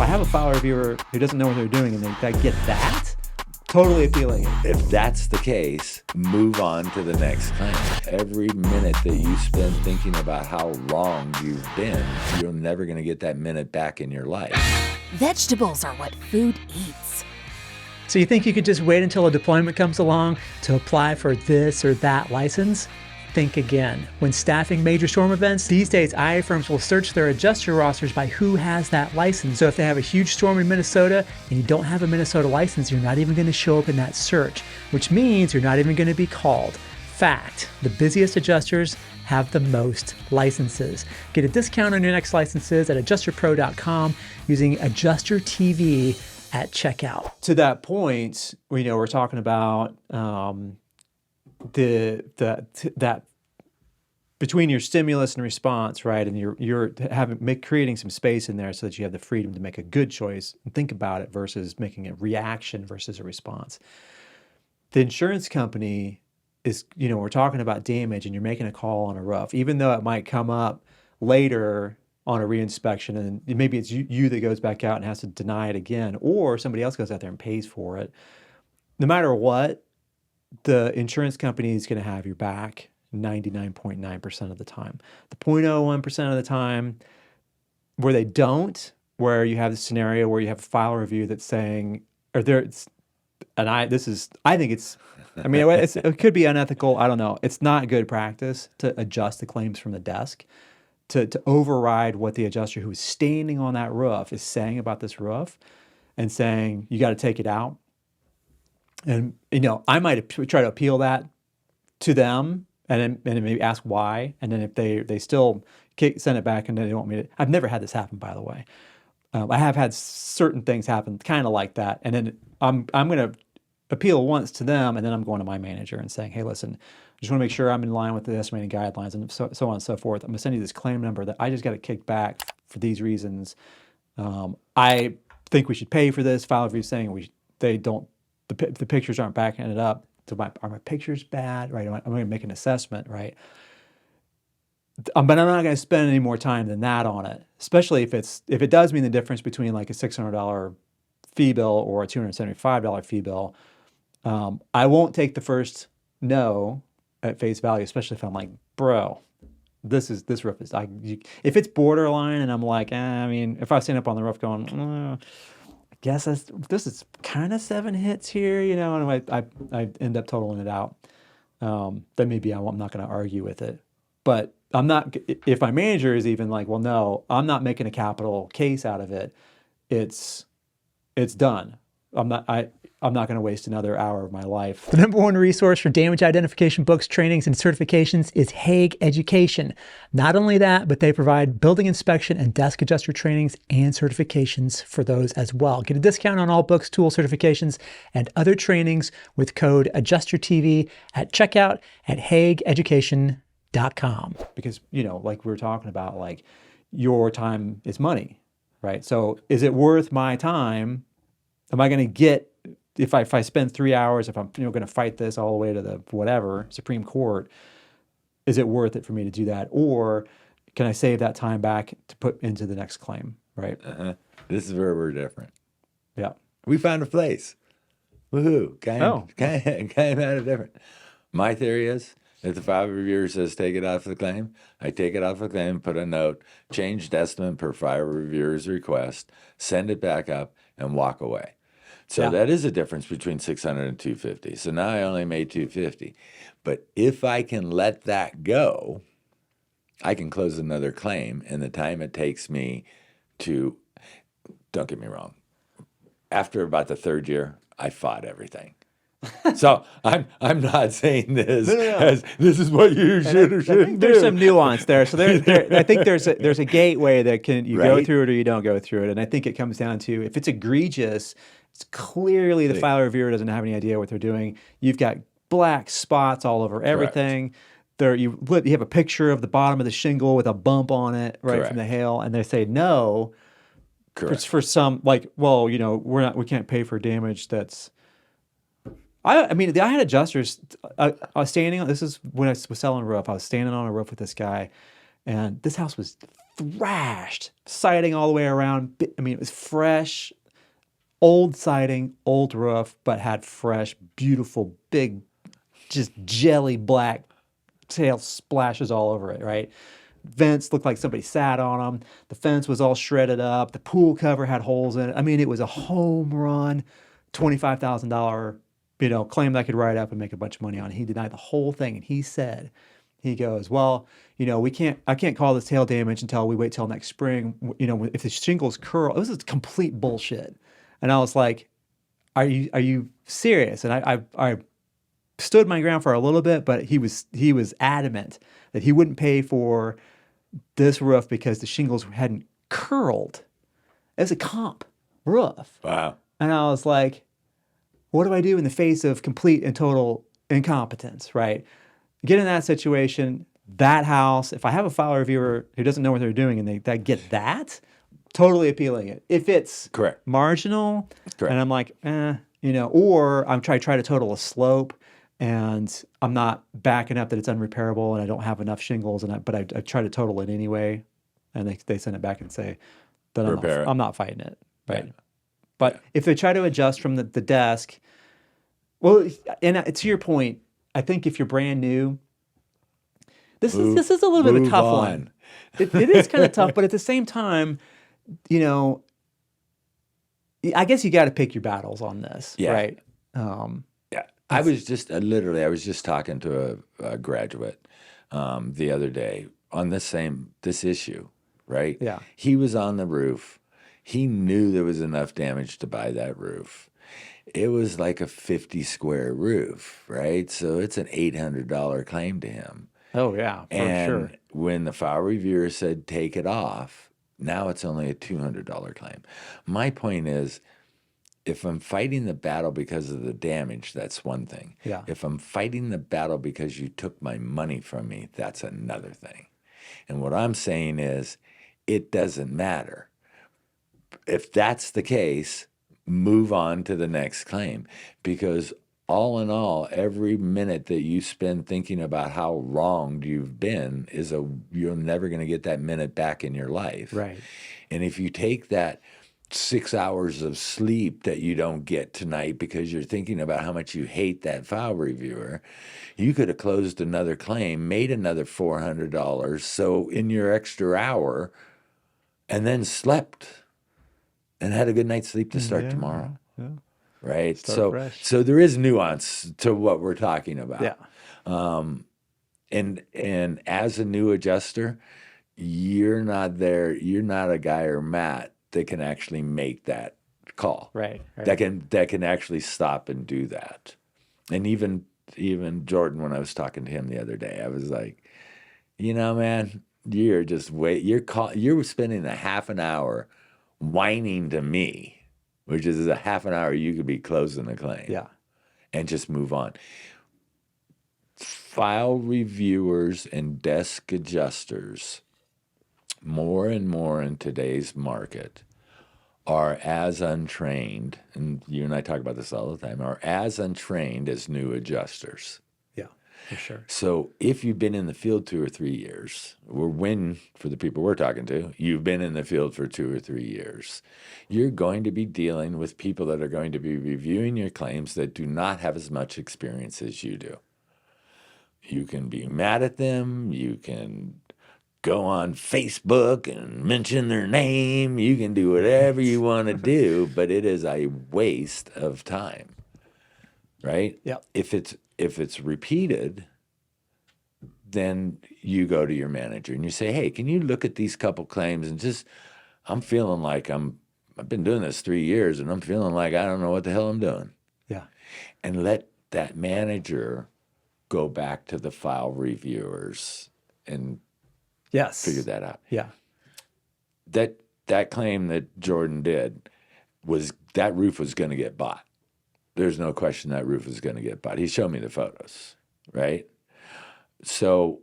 I have a file reviewer who doesn't know what they're doing and they get that, totally appealing. If that's the case, move on to the next claim. Every minute that you spend thinking about how wrong you've been, you're never going to get that minute back in your life. Vegetables are what food eats. So you think you could just wait until a deployment comes along to apply for this or that license? Think again. When staffing major storm events, these days IA firms will search their adjuster rosters by who has that license. So if they have a huge storm in Minnesota and you don't have a Minnesota license, you're not even going to show up in that search, which means you're not even going to be called. Fact, the busiest adjusters have the most licenses. Get a discount on your next licenses at adjusterpro.com using Adjuster TV at checkout. To that point, we're talking about that between your stimulus and response, right? And you're creating some space in there so that you have the freedom to make a good choice and think about it versus making a reaction versus a response. The insurance company is, we're talking about damage and you're making a call on a roof, even though it might come up later on a reinspection and maybe it's you that goes back out and has to deny it again, or somebody else goes out there and pays for it. No matter what, the insurance company is going to have your back 99.9% of the time. The 0.01% of the time where they don't, where you have the scenario where you have a file review that's saying, it could be unethical. I don't know. It's not good practice to adjust the claims from the desk, to override what the adjuster who is standing on that roof is saying about this roof and saying, you got to take it out. And, I might try to appeal that to them and then maybe ask why. And then if they still send it back and then they want me to, I've never had this happen, by the way. I have had certain things happen kind of like that. And then I'm going to appeal once to them and then I'm going to my manager and saying, hey, listen, I just want to make sure I'm in line with the estimating guidelines and so on and so forth. I'm going to send you this claim number that I just got it kicked back for these reasons. I think we should pay for this. File review saying the pictures aren't backing it up. So are my pictures bad, right? I'm going to make an assessment, right? But I'm not going to spend any more time than that on it, especially if it does mean the difference between like a $600 fee bill or a $275 fee bill. I won't take the first no at face value, especially if I'm like, bro, this roof is, if it's borderline and I'm like, if I stand up on the roof going, I guess this is kind of 7 hits here, and I end up totaling it out. Then maybe I'm not going to argue with it. But I'm not, if my manager is even like, well, no, I'm not making a capital case out of it. It's done. I'm not going to waste another hour of my life. The #1 resource for damage identification books, trainings, and certifications is Hague Education. Not only that, but they provide building inspection and desk adjuster trainings and certifications for those as well. Get a discount on all books, tools, certifications, and other trainings with code AdjusterTV at checkout at hagueeducation.com. Because, like we were talking about, like your time is money, right? So is it worth my time? Am I going to get, if I spend 3 hours, if I'm going to fight this all the way to the whatever Supreme Court, is it worth it for me to do that, or can I save that time back to put into the next claim? Right. This is where we're different. Yeah, we found a place. Woohoo! Kind of different. My theory is, if the file reviewer says take it off the claim, I take it off the claim, put a note, changed estimate per file reviewer's request, send it back up, and walk away. So that is a difference between 600 and 250. So now I only made 250. But if I can let that go, I can close another claim in the time it takes me to, don't get me wrong, after about the third year, I fought everything. So I'm not saying this as this is what you should or shouldn't do. There's some nuance there. So I think there's a gateway that you go through it or you don't go through it. And I think it comes down to, if it's egregious, it's clearly the file reviewer doesn't have any idea what they're doing. You've got black spots all over everything. There, you have a picture of the bottom of the shingle with a bump on it, right, from the hail, and they say no. Correct. For some, like, well, we can't pay for damage that's. I had adjusters. I was standing on. This is when I was selling a roof. I was standing on a roof with this guy, and this house was thrashed, siding all the way around. I mean, it was fresh, old siding, old roof, but had fresh, beautiful, big, just jelly black tail splashes all over it, right? Vents looked like somebody sat on them. The fence was all shredded up. The pool cover had holes in it. I mean, it was a home run, $25,000, claim that I could write up and make a bunch of money on. He denied the whole thing, and he goes, well, I can't call this tail damage until we wait till next spring. If the shingles curl, this is complete bullshit. And I was like, are you serious? And I stood my ground for a little bit, but he was adamant that he wouldn't pay for this roof because the shingles hadn't curled. It was a comp roof. Wow. And I was like, what do I do in the face of complete and total incompetence, right? Get in that situation, that house, if I have a file reviewer who doesn't know what they're doing and they get that, totally appealing it. If it's Correct. marginal, Correct. and I'm like, or I'm try to total a slope, and I'm not backing up that it's unrepairable and I don't have enough shingles, but I try to total it anyway, and they send it back and say that I'm not fighting it, right? Yeah. But if they try to adjust from the desk, well, and to your point, I think if you're brand new, this is a little bit of a tough one. It is kind of tough, but at the same time, I guess you got to pick your battles on this, right? Yeah, I was just talking to a graduate the other day on this issue, right? Yeah. He was on the roof. He knew there was enough damage to buy that roof. It was like a 50 square roof, right? So it's an $800 claim to him. Oh yeah, for sure. And when the file reviewer said take it off, now it's only a $200 claim. My point is, if I'm fighting the battle because of the damage, that's one thing. Yeah. If I'm fighting the battle because you took my money from me, that's another thing. And what I'm saying is, it doesn't matter. If that's the case, move on to the next claim, because all in all, every minute that you spend thinking about how wronged you've been you're never going to get that minute back in your life. Right. And if you take that 6 hours of sleep that you don't get tonight because you're thinking about how much you hate that file reviewer, you could have closed another claim, made another $400, so in your extra hour, and then slept and had a good night's sleep to start tomorrow. Yeah. Right? Start fresh. So there is nuance to what we're talking about. Yeah. And as a new adjuster, you're not a guy or Matt that can actually make that call. Right. That can actually stop and do that. And even Jordan, when I was talking to him the other day, I was like, man, you're spending a half an hour whining to me, which is a half an hour you could be closing the claim. Yeah. And just move on. File reviewers and desk adjusters, more and more in today's market, are as untrained, and you and I talk about this all the time, are as untrained as new adjusters. Yeah, for sure. So if you've been in the field 2 or 3 years, or when, for the people we're talking to, you've been in the field for 2 or 3 years, you're going to be dealing with people that are going to be reviewing your claims that do not have as much experience as you do. You can be mad at them. You can go on Facebook and mention their name. You can do whatever you want to do, but it is a waste of time, right? Yeah. If it's repeated, then you go to your manager and you say, hey, can you look at these couple claims and I'm feeling like I've been doing this 3 years and I'm feeling like I don't know what the hell I'm doing. Yeah. And let that manager go back to the file reviewers and figure that out. Yeah. That claim that Jordan did was that roof was going to get bought. There's no question that roof was going to get bought. He showed me the photos, right? So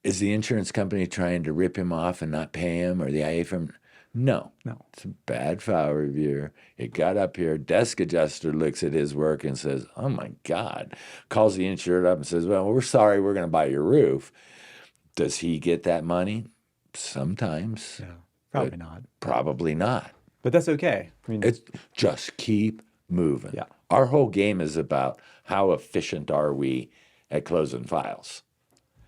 is the insurance company trying to rip him off and not pay him, or the IA firm? No. It's a bad file reviewer. It got up here. Desk adjuster looks at his work and says, oh, my God. Calls the insured up and says, well, we're sorry, we're going to buy your roof. Does he get that money? Sometimes. Yeah, probably not. Probably not. But that's okay. I mean, It's just keep moving. Yeah. Our whole game is about how efficient are we at closing files.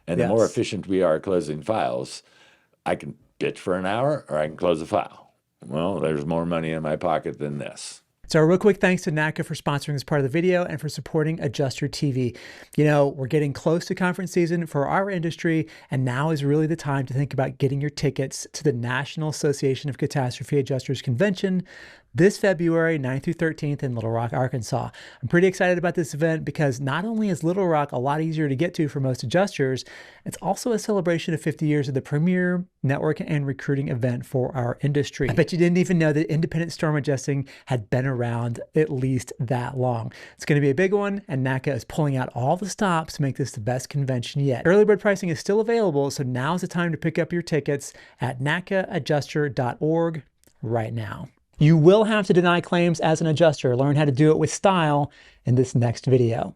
And the more Yes. efficient we are at closing files, I can bitch for an hour or I can close a file. Well, there's more money in my pocket than this. So a real quick thanks to NACA for sponsoring this part of the video and for supporting Adjuster TV. You know, we're getting close to conference season for our industry, and now is really the time to think about getting your tickets to the National Association of Catastrophe Adjusters Convention this February 9th through 13th in Little Rock, Arkansas. I'm pretty excited about this event because not only is Little Rock a lot easier to get to for most adjusters, it's also a celebration of 50 years of the premier network and recruiting event for our industry. I bet you didn't even know that independent storm adjusting had been around at least that long. It's going to be a big one, and NACA is pulling out all the stops to make this the best convention yet. Early bird pricing is still available, so now's the time to pick up your tickets at nacaadjuster.org right now. You will have to deny claims as an adjuster. Learn how to do it with style in this next video.